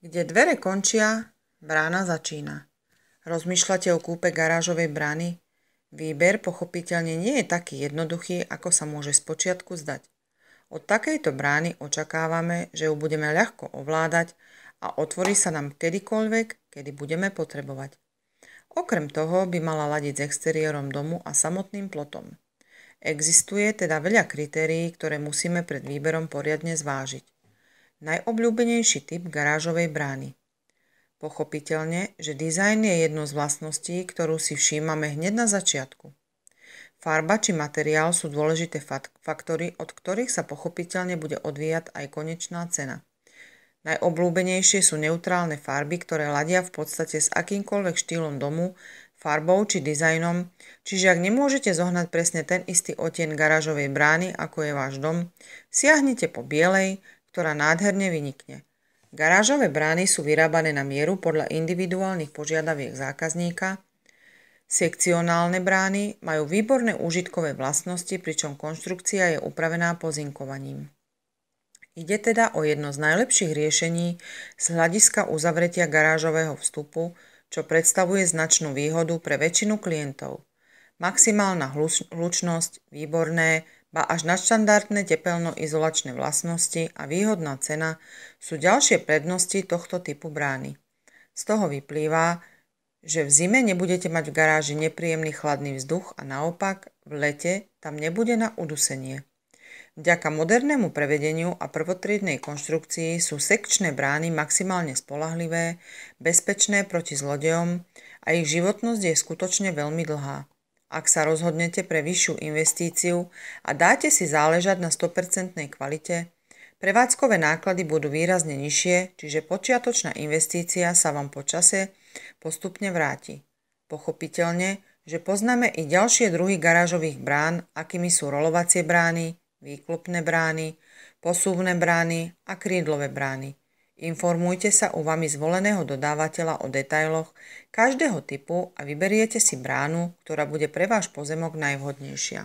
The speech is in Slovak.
Kde dvere končia, brána začína. Rozmýšľate o kúpe garážovej brány? Výber pochopiteľne nie je taký jednoduchý, ako sa môže spočiatku zdať. Od takejto brány očakávame, že ju budeme ľahko ovládať a otvorí sa nám kedykoľvek, kedy budeme potrebovať. Okrem toho by mala ladiť s exteriérom domu a samotným plotom. Existuje teda veľa kritérií, ktoré musíme pred výberom poriadne zvážiť. Najobľúbenejší typ garážovej brány. Pochopiteľne, že dizajn je jednou z vlastností, ktorú si všímame hneď na začiatku. Farba či materiál sú dôležité faktory, od ktorých sa pochopiteľne bude odvíjať aj konečná cena. Najobľúbenejšie sú neutrálne farby, ktoré ladia v podstate s akýmkoľvek štýlom domu, farbou či dizajnom, čiže ak nemôžete zohnať presne ten istý odtieň garážovej brány, ako je váš dom, siahnite po bielej, ktorá nádherne vynikne. Garážové brány sú vyrábané na mieru podľa individuálnych požiadaviek zákazníka. Sekcionálne brány majú výborné úžitkové vlastnosti, pričom konštrukcia je upravená pozinkovaním. Ide teda o jedno z najlepších riešení z hľadiska uzavretia garážového vstupu, čo predstavuje značnú výhodu pre väčšinu klientov. Maximálna hlučnosť, výborné, ba až nadštandardné tepelno-izolačné vlastnosti a výhodná cena sú ďalšie prednosti tohto typu brány. Z toho vyplýva, že v zime nebudete mať v garáži nepríjemný chladný vzduch a naopak v lete tam nebude na udusenie. Vďaka modernému prevedeniu a prvotriednej konštrukcii sú sekčné brány maximálne spoľahlivé, bezpečné proti zlodejom a ich životnosť je skutočne veľmi dlhá. Ak sa rozhodnete pre vyššiu investíciu a dáte si záležať na 100% kvalite, prevádzkové náklady budú výrazne nižšie, čiže počiatočná investícia sa vám po čase postupne vráti. Pochopiteľne, že poznáme i ďalšie druhy garážových brán, akými sú rolovacie brány, výklopné brány, posuvné brány a krídlové brány. Informujte sa u vami zvoleného dodávateľa o detailoch každého typu a vyberiete si bránu, ktorá bude pre váš pozemok najvhodnejšia.